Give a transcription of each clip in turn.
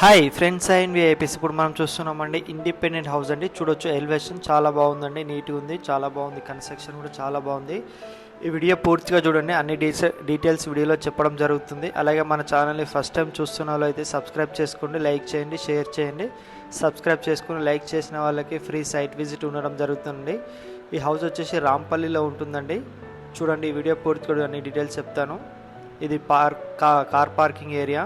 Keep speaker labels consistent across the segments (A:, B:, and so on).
A: Hi friends and VIPs. ఇప్పుడు మనం చూస్తున్నామండి ఇండిపెండెంట్ హౌస్ అండి. చూడొచ్చు, ఎలివేషన్ చాలా బాగుందండి, నీట్గా ఉంది, చాలా బాగుంది, కన్స్ట్రక్షన్ కూడా చాలా బాగుంది. ఈ వీడియో పూర్తిగా చూడండి, అన్ని డీటెయిల్స్ వీడియోలో చెప్పడం జరుగుతుంది. అలాగే మన ఛానల్ని ఫస్ట్ టైం చూస్తున్న వాళ్ళు అయితే సబ్స్క్రైబ్ చేసుకోండి, లైక్ చేయండి, షేర్ చేయండి. సబ్స్క్రైబ్ చేసుకుని లైక్ చేసిన వాళ్ళకి ఫ్రీ సైట్ విజిట్ ఉండడం జరుగుతుంది. ఈ హౌస్ వచ్చేసి రాంపల్లిలో ఉంటుందండి. చూడండి, ఈ వీడియో పూర్తిగా అన్ని డీటెయిల్స్ చెప్తాను. ఇది కార్ పార్కింగ్ ఏరియా.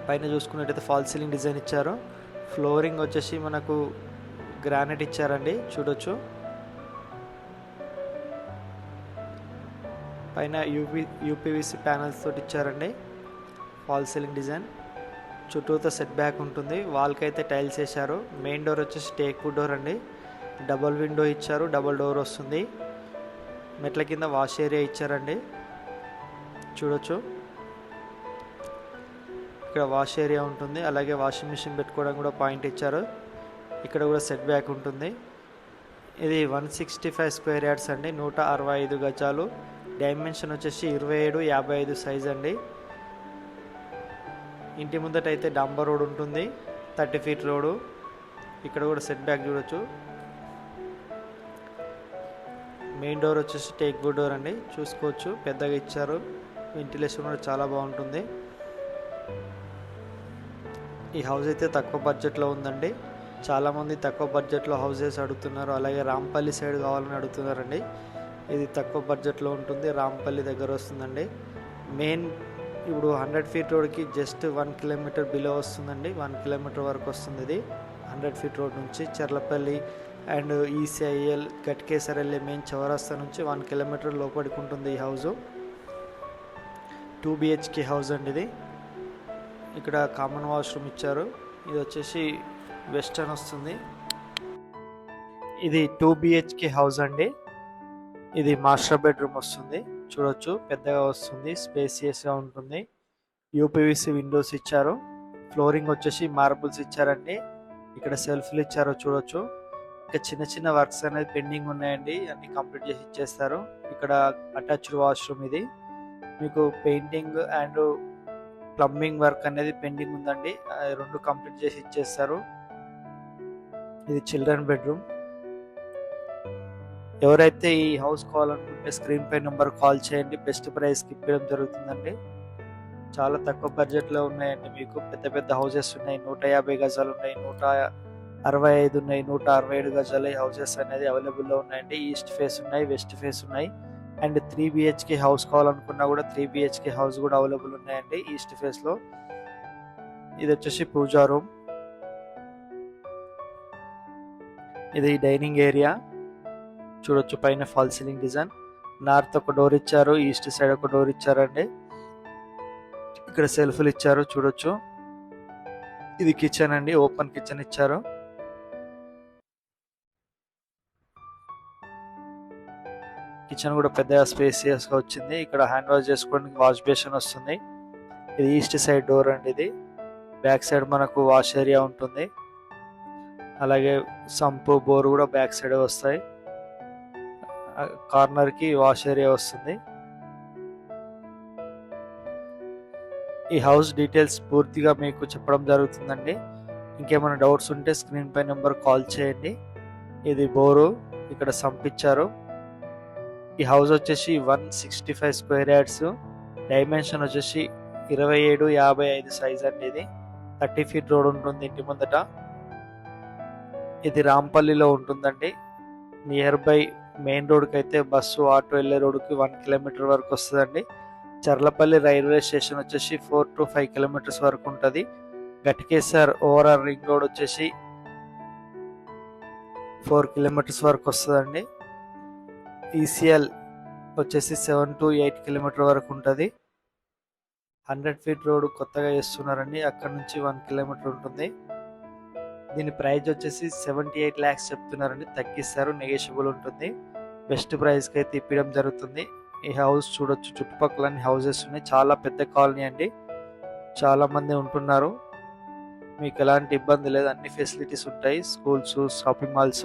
A: పైన చూసుకున్నట్టయితే ఫాల్ సీలింగ్ డిజైన్ ఇచ్చారు. ఫ్లోరింగ్ వచ్చేసి మనకు గ్రానైట్ ఇచ్చారండి, చూడొచ్చు. పైన యూపీవీసీ ప్యానల్స్ తోటి ఇచ్చారండి. ఫాల్ సీలింగ్ డిజైన్ చుట్టూతో సెట్ బ్యాక్ ఉంటుంది. వాల్కి అయితే టైల్స్ వేశారు. మెయిన్ డోర్ వచ్చేసి టేక్ వుడ్ డోర్ అండి. డబల్ విండో ఇచ్చారు, డబల్ డోర్ వస్తుంది. మెట్ల కింద వాష్ ఏరియా ఇచ్చారండి, చూడొచ్చు. ఇక్కడ వాష్ ఏరియా ఉంటుంది. అలాగే వాషింగ్ మిషన్ పెట్టుకోవడం కూడా పాయింట్ ఇచ్చారు. ఇక్కడ కూడా సెట్ బ్యాక్ ఉంటుంది. ఇది 165 స్క్వేర్ యార్డ్స్ అండి, 165 గజాలు. డైమెన్షన్ వచ్చేసి 27x55 సైజ్ అండి. ఇంటి ముందట అయితే డాంబర్ రోడ్ ఉంటుంది, 30 ఫీట్ రోడ్డు. ఇక్కడ కూడా సెట్ బ్యాక్ చూడొచ్చు. మెయిన్ డోర్ వచ్చేసి టేక్ వుడ్ డోర్ అండి, చూసుకోవచ్చు, పెద్దగా ఇచ్చారు. వెంటిలేషన్ కూడా చాలా బాగుంటుంది. ఈ హౌస్ అయితే తక్కువ బడ్జెట్లో ఉందండి. చాలామంది తక్కువ బడ్జెట్లో హౌసెస్ అడుగుతున్నారు, అలాగే రాంపల్లి సైడ్ కావాలని అడుగుతున్నారండి. ఇది తక్కువ బడ్జెట్లో ఉంటుంది, రాంపల్లి దగ్గర వస్తుందండి. మెయిన్ ఇప్పుడు 100 ఫీట్ రోడ్కి జస్ట్ 1 కిలోమీటర్ బిలో వస్తుందండి. 1 కిలోమీటర్ వరకు వస్తుంది. ఇది 100 ఫీట్ రోడ్ నుంచి చెర్లపల్లి అండ్ ఈసీఐఎల్ గట్కేసర్ వెళ్ళే మెయిన్ చౌరస్తా నుంచి 1 కిలోమీటర్ లోపలికి ఉంటుంది ఈ హౌజు. 2 BHK హౌస్ అండి ఇది. ఇక్కడ కామన్ వాష్రూమ్ ఇచ్చారు. ఇది వచ్చేసి వెస్టర్న్ వస్తుంది. ఇది 2 BHK హౌస్ అండి. ఇది మాస్టర్ బెడ్రూమ్ వస్తుంది, చూడొచ్చు, పెద్దగా వస్తుంది, స్పేసియస్గా ఉంటుంది. యూపీవీసీ విండోస్ ఇచ్చారు. ఫ్లోరింగ్ వచ్చేసి మార్బుల్స్ ఇచ్చారండి. ఇక్కడ సెల్ఫ్లు ఇచ్చారు, చూడొచ్చు. ఇంకా చిన్న చిన్న వర్క్స్ అనేది పెండింగ్ ఉన్నాయండి, అన్ని కంప్లీట్ చేసి ఇచ్చేస్తారు. ఇక్కడ అటాచ్డ్ వాష్రూమ్. ఇది మీకు పెయింటింగ్ అండ్ ప్లంబింగ్ వర్క్ అనేది పెండింగ్ ఉందండి, రెండు కంప్లీట్ చేసి ఇచ్చేస్తారు. ఇది చిల్డ్రన్ బెడ్రూమ్. ఎవరైతే ఈ హౌస్ కావాలనుకుంటే స్క్రీన్ పై నెంబర్ కాల్ చేయండి, బెస్ట్ ప్రైస్కి ఇప్పడం జరుగుతుందండి. చాలా తక్కువ బడ్జెట్లో ఉన్నాయండి. మీకు పెద్ద పెద్ద హౌసెస్ ఉన్నాయి, 150 గజాలు ఉన్నాయి, 165 ఉన్నాయి, 167 గజాల హౌసెస్ అనేది అవైలబుల్లో ఉన్నాయండి. ఈస్ట్ ఫేస్ ఉన్నాయి, వెస్ట్ ఫేస్ ఉన్నాయి. అండ్ 3 BHK హౌస్ కావాలనుకున్నా కూడా 3 BHK హౌస్ కూడా అవైలబుల్ ఉన్నాయండి ఈస్ట్ ఫేస్లో. ఇది వచ్చేసి పూజా రూమ్. ఇది డైనింగ్ ఏరియా, చూడొచ్చు. పైన ఫాల్ సీలింగ్ డిజైన్. నార్త్ ఒక డోర్ ఇచ్చారు, ఈస్ట్ సైడ్ ఒక డోర్ ఇచ్చారండి. ఇక్కడ సెల్ఫ్లు ఇచ్చారు, చూడొచ్చు. ఇది కిచెన్ అండి, ఓపెన్ కిచెన్ ఇచ్చారు. కిచెన్ కూడా పెద్దగా స్పేసియస్గా వచ్చింది. ఇక్కడ హ్యాండ్ వాష్ చేసుకోవడానికి వాష్ బేసిన్ వస్తుంది. ఇది ఈస్ట్ సైడ్ డోర్ అండి. ఇది బ్యాక్ సైడ్ మనకు వాష్ ఏరియా ఉంటుంది. అలాగే సంపు, బోర్ కూడా బ్యాక్ సైడ్ వస్తాయి. కార్నర్కి వాష్ ఏరియా వస్తుంది. ఈ హౌస్ డీటెయిల్స్ పూర్తిగా మీకు చెప్పడం జరుగుతుందండి. ఇంకేమైనా డౌట్స్ ఉంటే స్క్రీన్ పై నెంబర్ కాల్ చేయండి. ఇది బోరు, ఇక్కడ సంప్ ఇచ్చారు. ఈ హౌస్ వచ్చేసి 165 స్క్వేర్ యార్డ్స్. డైమెన్షన్ వచ్చేసి 27x55 సైజ్ అండి. ఇది 30 ఫీట్ రోడ్ ఉంటుంది ఇంటి ముందట. ఇది రాంపల్లిలో ఉంటుందండి. నియర్ బై మెయిన్ రోడ్కి అయితే బస్సు, ఆటో వెళ్ళే రోడ్కి 1 కిలోమీటర్ వరకు వస్తుందండి. చర్లపల్లి రైల్వే స్టేషన్ వచ్చేసి 4 to 5 కిలోమీటర్స్ వరకు ఉంటుంది. గట్కేసర్ ఓవరాల్ రింగ్ రోడ్ వచ్చేసి 4 కిలోమీటర్స్ వరకు వస్తుందండి. ఈసీఎల్ వచ్చేసి 7 to 8 కిలోమీటర్ వరకు ఉంటుంది. 100 ఫీట్ రోడ్ కొత్తగా వేస్తున్నారండి, అక్కడ నుంచి 1 కిలోమీటర్ ఉంటుంది. దీని ప్రైస్ వచ్చేసి 78 lakhs చెప్తున్నారండి, తగ్గిస్తారు, నెగోషియబుల్ ఉంటుంది. బెస్ట్ ప్రైస్కి అయితే ఇప్పడం జరుగుతుంది. ఈ హౌస్ చూడొచ్చు, చుట్టుపక్కల అన్ని హౌసెస్ ఉన్నాయి, చాలా పెద్ద కాలనీ అండి, చాలా మంది ఉంటున్నారు. మీకు ఎలాంటి ఇబ్బంది లేదు, అన్ని ఫెసిలిటీస్ ఉంటాయి, స్కూల్స్, షాపింగ్ మాల్స్.